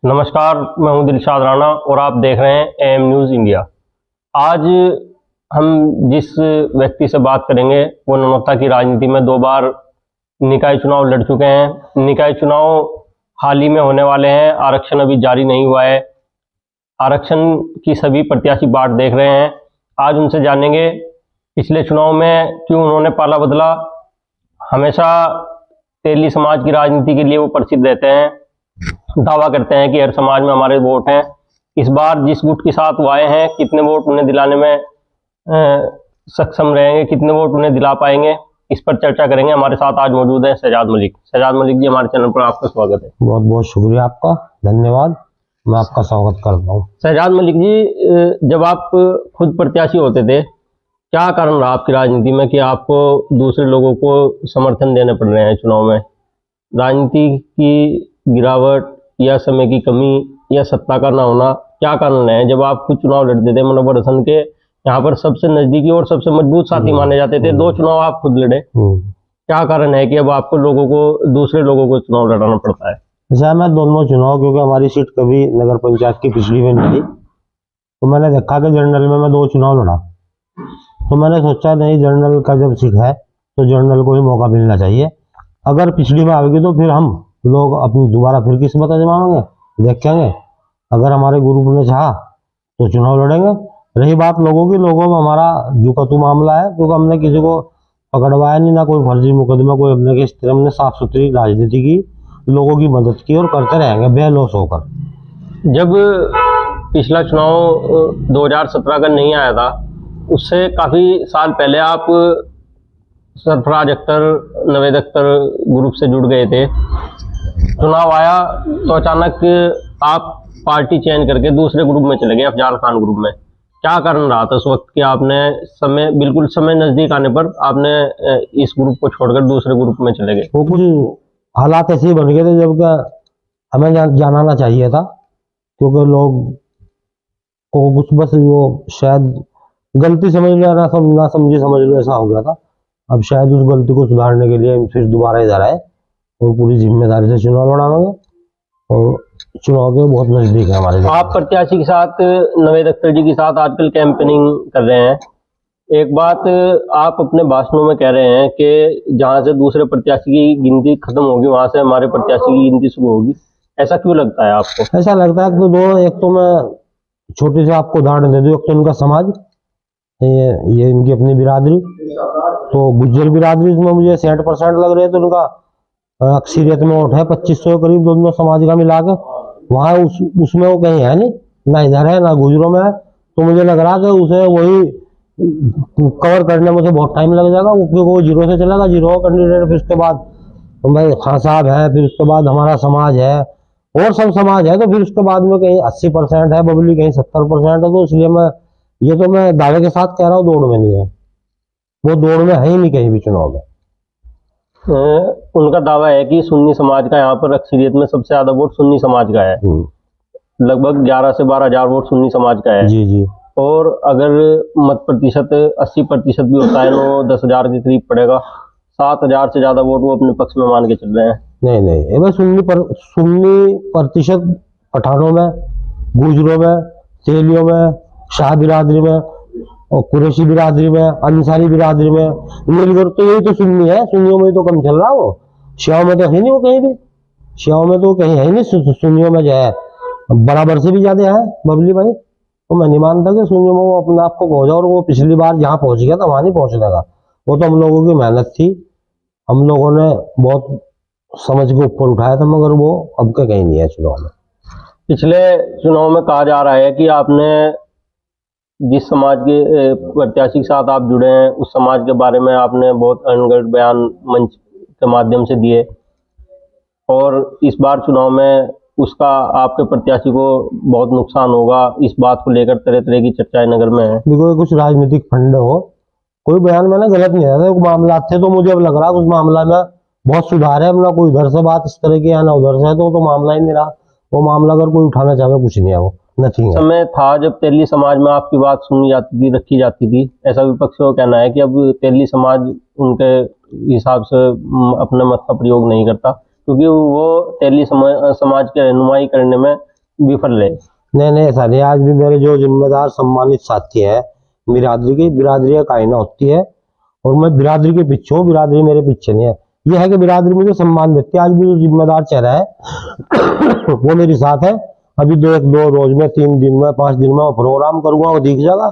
नमस्कार, मैं हूं दिलशाद राणा और आप देख रहे हैं एएम न्यूज़ इंडिया। आज हम जिस व्यक्ति से बात करेंगे वो नौनौता की राजनीति में 2 बार निकाय चुनाव लड़ चुके हैं। निकाय चुनाव हाल ही में होने वाले हैं, आरक्षण अभी जारी नहीं हुआ है। आरक्षण की सभी प्रत्याशी बाट देख रहे हैं। आज उनसे जानेंगे पिछले चुनाव में क्यों उन्होंने पाला बदला। हमेशा तेली समाज की राजनीति के लिए वो प्रसिद्ध रहते हैं, दावा करते हैं कि हर समाज में हमारे वोट हैं। इस बार जिस गुट के साथ वो आए हैं, कितने वोट उन्हें दिलाने में सक्षम रहेंगे, कितने वोट उन्हें दिला पाएंगे, इस पर चर्चा करेंगे। हमारे साथ आज मौजूद है शहजाद मलिक। शहजाद मलिक जी, हमारे चैनल पर आपका स्वागत है। बहुत बहुत शुक्रिया आपका, धन्यवाद। मैं आपका स्वागत करता हूँ। शहजाद मलिक जी, जब आप खुद प्रत्याशी होते थे, क्या कारण रहा आपकी राजनीति में कि आपको दूसरे लोगों को समर्थन देने पड़ रहे हैं चुनाव में? राजनीति की गिरावट या समय की कमी या सत्ता का ना होना, क्या कारण है? जब आप खुद चुनाव लड़ते थे, मनोहर हसन के यहाँ पर सबसे नजदीकी और सबसे मजबूत साथी माने जाते थे, 2 चुनाव आप खुद लड़े, क्या कारण है कि अब आपको दूसरे लोगों को चुनाव लड़ाना पड़ता है? जैसा मैं दोनों चुनाव, क्योंकि हमारी सीट कभी नगर पंचायत की पिछली में नहीं थी, तो मैंने देखा कि जनरल में मैं 2 चुनाव लड़ा, तो मैंने सोचा नहीं, जनरल का जब सीट है तो जनरल को ही मौका मिलना चाहिए। अगर पिछली में आएगी तो फिर हम लोग अपनी दोबारा फिर किस्मत आजमाएंगे, देखेंगे। अगर हमारे ग्रुप ने चाहा तो चुनाव लड़ेंगे। रही बात लोगों की, लोगों में हमारा जुकतू मामला है, क्योंकि हमने किसी को पकड़वाया नहीं, ना कोई फर्जी मुकदमा, कोई अपने किस तरह हमने साफ सुथरी राजनीति की, लोगों की मदद की और करते रहेंगे बेलौस होकर। जब पिछला चुनाव 2017 का नहीं आया था, उससे काफ़ी साल पहले आप सरफराज अख्तर, नवेद अख्तर ग्रुप से जुड़ गए थे। चुनाव आया तो अचानक आप पार्टी चेंज करके दूसरे ग्रुप में चले गए, अफजाल खान ग्रुप में। क्या कारण रहा था उस वक्त कि आपने बिल्कुल समय नज़दीक आने पर आपने इस ग्रुप को छोड़कर दूसरे ग्रुप में चले गए? वो कुछ हालात ऐसे ही बन गए थे जब हमें जाना चाहिए था, क्योंकि लोग को कुछ बस वो शायद गलती समझ लिया, ना समझी समझ लो, ऐसा हो गया था। अब शायद उस गलती को सुधारने के लिए फिर दोबारा इधर आए और पूरी जिम्मेदारी से चुनाव लड़ाएंगे और चुनाव के बहुत नजदीक है हमारे। आप प्रत्याशी के साथ, नवेद अख्तर जी के साथ आजकल कैंपेनिंग कर रहे हैं। एक बात आप अपने भाषणों में कह रहे हैं कि जहां से दूसरे प्रत्याशी की गिनती खत्म होगी, वहां से हमारे प्रत्याशी की गिनती शुरू होगी। ऐसा क्यों लगता है आपको? ऐसा लगता है कि एक तो मैं छोटी सी आपको उदाहरण दे दूं। एक तो इनका समाज, ये इनकी अपनी बिरादरी, तो गुज्जर बिरादरी में मुझे 60% लग रहे हैं, तो उनका अक्सरियत में वोट है 2500 करीब, दोनों समाज का मिला के। वहाँ उसमें वो कहीं है नहीं, ना इधर है ना गुजरों में है, तो मुझे लग रहा कि उसे वही कवर करने में बहुत टाइम लग जाएगा, क्योंकि वो 0 से चलेगा, 0 कैंडिडेट, फिर उसके बाद भाई खान साहब है, फिर उसके बाद हमारा समाज है और सब समाज है, तो फिर उसके बाद में कहीं 80% है बबली, कहीं 70% है। तो इसलिए मैं दावे के साथ कह रहा हूँ, दौड़ में नहीं है, वो दौड़ में है ही नहीं कहीं भी चुनाव में। उनका दावा है कि सुन्नी समाज का यहाँ पर अक्सरियत में सबसे ज्यादा वोट सुन्नी समाज का है, लगभग 11 से 12 हजार वोट सुन्नी समाज का है। जी जी। और अगर मत प्रतिशत 80% भी होता है तो 10,000 के करीब पड़ेगा। 7,000 से ज्यादा वोट वो अपने पक्ष में मान के चल रहे हैं। नहीं, सुन्नी प्रतिशत पठानों में, गुजरों में, तेलियों में, शाह बिरादरी में और कुरैशी बिरादरी में, अंसारी बिरादरी में मिलकर तो यही तो सुन्नी है। सुन्नियों में तो कम चल रहा, वो शियाओं में तो है नहीं, वो कहीं भी शियाओं में तो कहीं है नहीं। सुन्नियों में जो है बराबर से भी ज्यादा है बबली भाई। तो मैं नहीं मानता कि सुन्नियों में वो अपने आप को पहुंचा, और वो पिछली बार जहाँ पहुंच गया था वहां नहीं पहुंचने का। वो तो हम लोगों की मेहनत थी, हम लोगों ने बहुत समझ के ऊपर उठाया था, मगर वो अब का कहीं नहीं है चुनाव में। पिछले चुनाव में कहा जा रहा है कि आपने जिस समाज के प्रत्याशी के साथ आप जुड़े हैं, उस समाज के बारे में आपने बहुत अनगढ़ बयान मंच के माध्यम से दिए, और इस बार चुनाव में उसका आपके प्रत्याशी को बहुत नुकसान होगा। इस बात को लेकर तरह तरह की चर्चाएं नगर में है। देखो, कुछ राजनीतिक फंड हो, कोई बयान मैंने गलत नहीं है, मामला थे, तो मुझे अब लग रहा है उस मामला में बहुत सुधार है। अपना कोई इधर से बात इस तरह की है ना उधर से, तो मामला ही नहीं रहा। वो मामला अगर कोई उठाना चाहे, कुछ नहीं है, वो नथिंग है। समय था जब तेली समाज में आपकी बात सुनी जाती थी, रखी जाती थी। ऐसा विपक्ष को कहना है कि अब तेली समाज उनके हिसाब से अपने मत का प्रयोग नहीं करता, क्योंकि वो तेली समाज की रहनुमाई करने में विफल रहे? नहीं नहीं, ऐसा नहीं। आज भी मेरे जो जिम्मेदार सम्मानित साथी है बिरादरी का कायना होती है, और मैं बिरादरी के पीछे हूँ, बिरादरी मेरे पीछे नहीं है। यह है कि बिरादरी मुझे सम्मान देती है। आज भी जो जिम्मेदार चेहरा है वो मेरे साथ है। अभी दो रोज में, 3 दिन में, 5 दिन में वो प्रोग्राम करूंगा, वो दिख जाएगा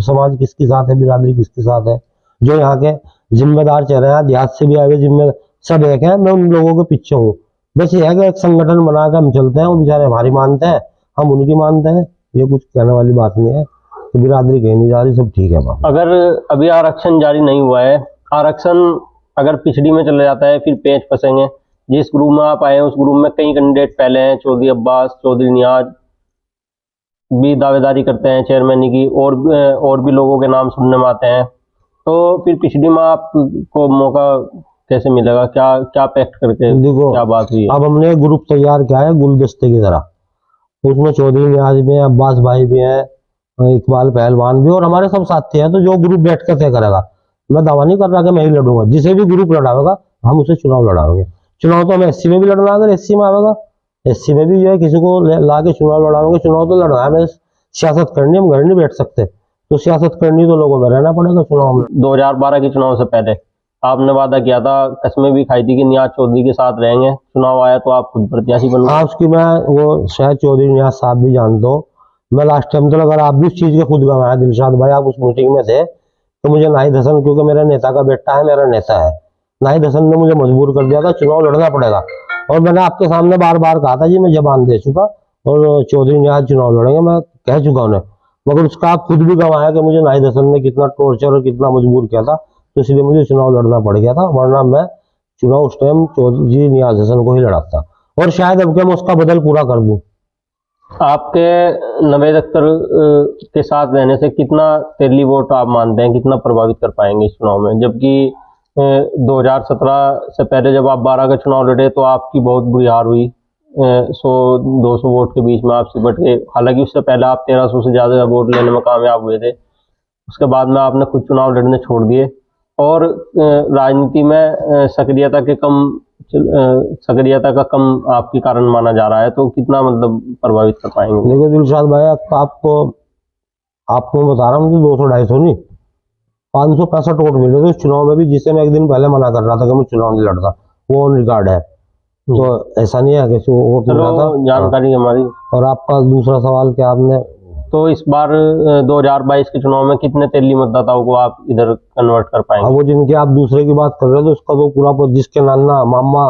समाज किसके साथ है, बिरादरी किसके साथ है। जो यहाँ के जिम्मेदार चेहरे हैं, देहात से भी आए हुए जिम्मेदार सब एक है, मैं उन लोगों के पीछे हूँ। बस ये है कि एक संगठन बना के हम चलते हैं, वो बेचारे हमारी मानते हैं, हम उनकी मानते हैं। ये कुछ कहने वाली बात नहीं है, तो बिरादरी कहीं नहीं जा रही, सब ठीक है बात। अगर अभी आरक्षण जारी नहीं हुआ है, आरक्षण अगर पिछड़ी में चला जाता है फिर पेंच फंसेंगे। जिस ग्रुप में आप आए हैं उस ग्रुप में कई कैंडिडेट पहले हैं, चौधरी अब्बास, चौधरी नियाज भी दावेदारी करते हैं चेयरमैन की, और भी लोगों के नाम सुनने में आते हैं। तो फिर पिछड़ी में आपको मौका कैसे मिलेगा? क्या क्या पैक्ट करके, देखो क्या बात हुई है? अब हमने एक ग्रुप तैयार किया है गुलदस्ते की तरह, उसमें चौधरी नियाज भी है, अब्बास भाई भी है, इकबाल पहलवान भी, और हमारे सब साथी हैं। तो जो ग्रुप बैठ कर तय करेगा, मैं दावा नहीं कर रहा कि मैं ही लड़ूंगा, जिसे भी ग्रुप लड़ावेगा हम उसे चुनाव लड़ाएंगे। चुनाव तो हमें एससी में भी लड़ना, अगर एससी में आवेगा एससी में भी जो है किसी को ला के चुनाव लड़ाएंगे। चुनाव तो लड़ना है, हमें सियासत करनी, हम घर नहीं बैठ सकते, तो सियासत करनी तो लोगों में रहना पड़ेगा चुनाव में। 2012 के चुनाव से पहले आपने वादा किया था, कस्में भी खाई थी कि नियाज चौधरी के साथ रहेंगे। चुनाव आया तो आप खुद प्रत्याशी बन गए। उसकी मैं वो शायद चौधरी नियाज साहब भी जानते हो, मैं लास्ट टाइम तो अगर आप भी उस चीज के खुद गवाह हैं दिलशाद भाई, आप उस मीटिंग में थे, तो मुझे नाहिद हसन, क्योंकि मेरे नेता का बेटा है, मेरा नेता है, नाहिद हसन ने मुझे मजबूर कर दिया था चुनाव लड़ना पड़ेगा। और मैंने आपके सामने बार बार कहा था जी मैं जबान दे चुका, और चौधरी नियाज चुनाव लड़ेंगे, मैं कह चुका उन्हें। मगर उसका आप खुद भी गवाह है कि मुझे नाहिद हसन ने कितना टॉर्चर और कितना मजबूर किया था, तो इसलिए मुझे चुनाव लड़ना पड़ गया था, वरना मैं चुनाव उस टाइम चौधरी नियाज हसन को ही लड़ाता, और शायद अब मैं उसका बदल पूरा कर दूं। आपके नवेद अख्तर के साथ रहने से कितना तेली वोट आप मानते हैं, कितना प्रभावित कर पाएंगे इस चुनाव में? जबकि 2017 से पहले जब आप 12 का चुनाव लड़े तो आपकी बहुत बुरी हार हुई, 100-200 वोट के बीच में आप सिमट गए। हालांकि उससे पहले आप 1300 से ज़्यादा वोट लेने में कामयाब हुए थे। उसके बाद में आपने खुद चुनाव लड़ने छोड़ दिए, और राजनीति में सक्रियता का कम आपके कारण माना जा रहा है। तो कितना मतलब प्रभावित कर पाएंगे? देखो दिलशाद भाई, आपको बता रहा हूँ, 200-250 नहीं, 565 वोट मिले थे उस चुनाव में भी, जिसे मैं एक दिन पहले मना कर रहा था कि मैं चुनाव नहीं लड़ता, वो ऑन रिकॉर्ड है। तो ऐसा नहीं है कि वोट मिला था, जानकारी हमारी। और आपका दूसरा सवाल क्या आपने? तो इस बार 2022 के चुनाव में कितने तेली मतदाताओं को आप इधर कन्वर्ट कर पाएंगे? वो जिनकी आप दूसरे की बात कर रहे हो, तो उसका तो पूरा जिसके नाना मामा,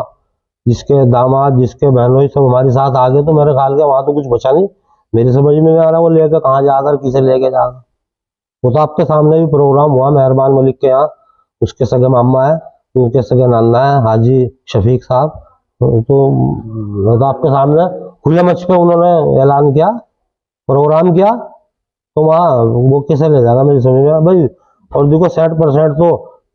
जिसके दामाद, जिसके बहनों सब हमारे साथ आ गए, तो मेरे ख्याल के वहां तो कुछ बचा नहीं। मेरी समझ में नहीं आ रहा वो लेकर कहाँ जाकर किसे लेके जाकर। वो तो आपके सामने भी प्रोग्राम हुआ मेहरबान मलिक के यहाँ, उसके सगे मामा है, उनके सगे नाना है हाजी शफीक साहब, तो आपके सामने खुले मंच पे उन्होंने ऐलान किया, प्रोग्राम किया, तो वहाँ वो कैसे ले जाएगा मेरी समझ में भाई। और देखो 60% तो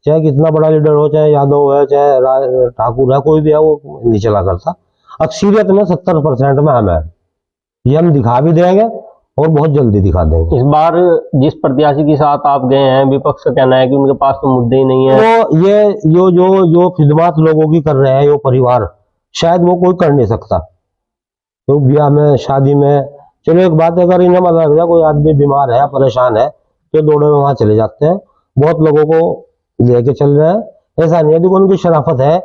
चाहे कितना बड़ा लीडर हो, चाहे यादव है, चाहे ठाकुर है, कोई भी है, वो नहीं चला करता। अक्सरियत में 70% में हम है, ये हम दिखा भी देंगे और बहुत जल्दी दिखा देंगे। इस बार जिस प्रत्याशी के साथ आप गए हैं, विपक्ष का कहना है कि उनके पास तो मुद्दे ही नहीं है। तो ये जो खिदमत लोगों की कर रहे हैं ये परिवार, शायद वो कोई कर नहीं सकता। तो ब्याह में, शादी में, चलो एक बात है, अगर इन्हें मतलब लग जाए कोई आदमी बीमार है, परेशान है, तो दौड़े में वहां चले जाते हैं, बहुत लोगों को लेके चल रहे हैं। ऐसा नहीं है, देखो उनकी शराफत है,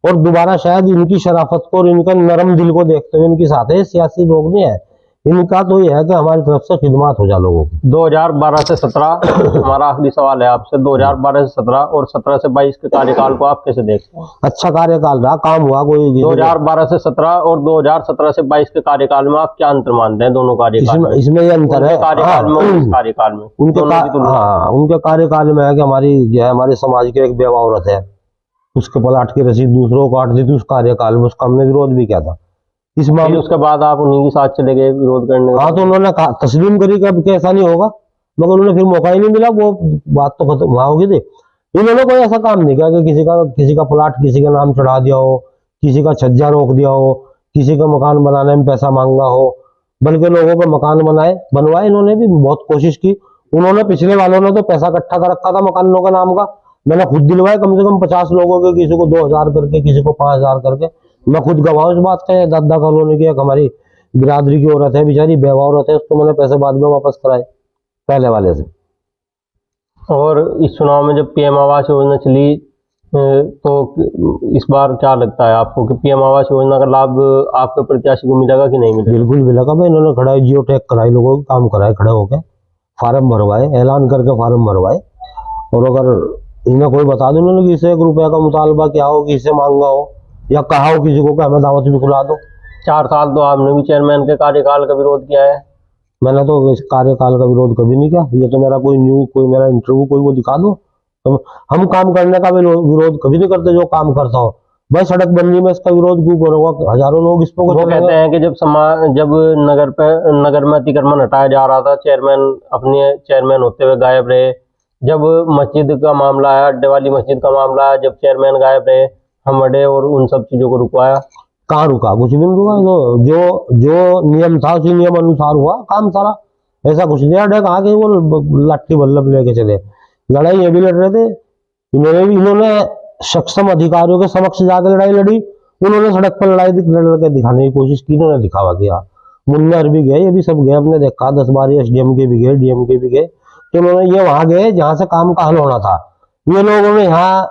और दोबारा शायद इनकी शराफत को और इनका नरम दिल को देखते हुए इनके साथ है, सियासी लोग नहीं है, इनका तो ये है कि हमारी तरफ से खिदमत हो जाए लोगों की। 2012 से 17 हमारा आखिरी सवाल है आपसे, 2012 से 17 और 17 से 22 के कार्यकाल को आप कैसे देखते हैं? अच्छा कार्यकाल रहा, काम हुआ कोई? 2012 से 17 और 2017 से 22 के कार्यकाल में आप क्या अंतर मानते हैं दोनों कार्यकाल में? इसमें ये अंतर है कार्यकाल में, कार्यकाल में उनके कार्यकाल में है कि हमारी जो है हमारे समाज की एक बेवा औरत है, उसके पलाट की रसीद दूसरों को काट दी थी उस कार्यकाल में, उसका हमने विरोध भी किया था। इस मामले उसके बाद आप उन्हीं के साथ चले गए विरोध करने? हाँ, तो उन्होंने तस्लीम करी कि अब कैसा नहीं होगा, मगर उन्हें फिर मौका ही नहीं मिला, वो बात तो खत्म वहां होगी थी। इन्होंने कोई ऐसा काम नहीं किया कि किसी का प्लाट किसी के नाम चढ़ा दिया हो, किसी का छज्जा रोक दिया हो, किसी का मकान बनाने में पैसा मांगा हो, बल्कि लोगों को मकान बनवाए। इन्होंने भी बहुत कोशिश की। उन्होंने, पिछले वालों ने तो पैसा इकट्ठा कर रखा था मकानों के नाम का, मैंने खुद दिलवाए कम से कम 50 लोगों के, किसी को 2000 करके, किसी को 5000 करके। मैं खुद गवाह इस बात का। दादा कॉलोनी की एक हमारी बिरादरी की औरत है, बेचारी बेवा औरत है, उसको मैंने पैसे बाद में वापस कराए पहले वाले से। और इस चुनाव में जब पीएम आवास योजना चली तो इस बार क्या लगता है आपको कि पीएम आवास योजना का लाभ आपके प्रत्याशी को मिलेगा कि नहीं मिलेगा? बिल्कुल मिलेगा भाई, इन्होंने खड़ा जियो टैग कराई, लोगों को काम कराए, खड़े होके फार्म भरवाए, ऐलान करके फार्म भरवाए। और अगर इन्हें कोई बता दो उन्होंने कि इसे 1 रुपया का मुतालबा क्या हो, किसे मांगा हो या कहा हो किसी को कि हमें दावत भी खुला दो। 4 साल तो आपने भी चेयरमैन के कार्यकाल का विरोध किया है। मैंने तो इस कार्यकाल का विरोध कभी नहीं किया। ये तो मेरा कोई न्यूज, कोई मेरा इंटरव्यू कोई वो दिखा दो। तो हम काम करने का विरोध कभी नहीं करते जो काम करता हो। भाई सड़क बनने में इसका विरोध क्यों करूंगा? हजारों लोग इस पर वो कहते हैं कि जब नगर में अतिक्रमण हटाया जा रहा था, चेयरमैन अपने चेयरमैन होते हुए गायब रहे। जब मस्जिद का मामला आया, अड्डे वाली मस्जिद का मामला आया, जब चेयरमैन गायब रहे, हम अड्डे और उन सब चीजों को रुकवाया। कहाँ रुका? कुछ भी नहीं रुका। तो जो नियम था उसी नियम अनुसार हुआ काम सारा। ऐसा कुछ नहीं अड्डे कहा कि वो लाठी बल्लभ लेके चले। लड़ाई ये भी लड़ रहे थे, इन्होंने सक्षम अधिकारियों के समक्ष जाकर लड़ाई लड़ी। उन्होंने सड़क पर लड़ के दिखाने की कोशिश की, इन्होंने दिखावा किया। मुन्नर भी गए, ये भी सब गए, हमने देखा 10-12 एसडीएम के भी गए, डीएम के भी गए। तो उन्होंने ये वहां गए जहां से काम का हल होना था। ये लोगों ने यहाँ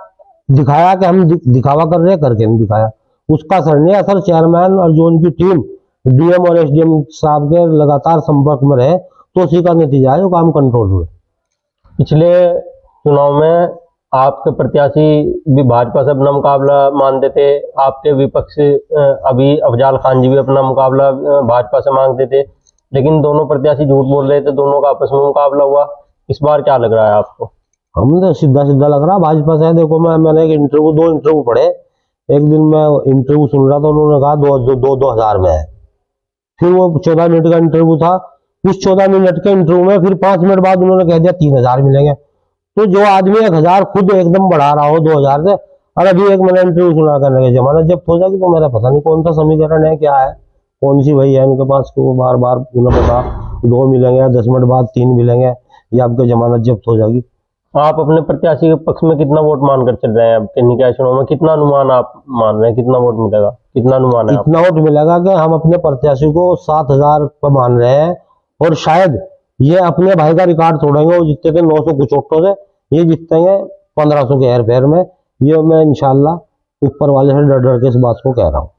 दिखाया कि हम दिखावा कर रहे, करके नहीं दिखाया। उसका असर नहीं, असर चेयरमैन और जो उनकी टीम डीएम और एसडीएम साहब के लगातार संपर्क में रहे, तो उसी का नतीजा है, वो काम कंट्रोल हुए। पिछले चुनाव में आपके प्रत्याशी भी भाजपा से अपना मुकाबला मानते थे, आपके विपक्ष अभी अफजाल खान जी भी अपना मुकाबला भाजपा से मांगते थे, लेकिन दोनों प्रत्याशी झूठ बोल रहे थे, दोनों का आपस में मुकाबला हुआ। इस बार क्या लग रहा है आपको? हमें तो सीधा सीधा लग रहा भाजपा से। देखो मैंने एक दो इंटरव्यू पढ़े। एक दिन मैं इंटरव्यू सुन रहा था, उन्होंने कहा 2000 में है। फिर वो 14 मिनट का इंटरव्यू था। उस 14 मिनट के इंटरव्यू में फिर 5 मिनट बाद उन्होंने कह दिया 3000 मिलेंगे। तो जो आदमी 1000 खुद एकदम बढ़ा रहा हो 2000 से, और अभी एक मैंने इंटरव्यू सुना करने के जमानत जब्त हो जाएगी, तो मेरा पता नहीं कौन सा समीकरण है, क्या है, कौन सी वही है उनके पास, वो बार बार उन्हें पता 2 मिलेंगे या 10 मिनट बाद 3 मिलेंगे, या आपकी जमानत जब्त हो जाएगी। आप अपने प्रत्याशी के पक्ष में कितना वोट मानकर चल रहे हैं? आपके निकाय चुनाव में कितना अनुमान आप मान रहे हैं, कितना वोट मिलेगा, कितना अनुमान है? इतना वोट मिलेगा कि हम अपने प्रत्याशी को 7000 पर मान रहे हैं, और शायद ये अपने भाई का रिकॉर्ड तोड़ेंगे। वो जीतते थे 900 कुछ वोटों से, ये जीतेंगे 1500 के हेर फेर में। ये मैं इंशाल्लाह ऊपर वाले से डर डर के इस बात को कह रहा हूँ।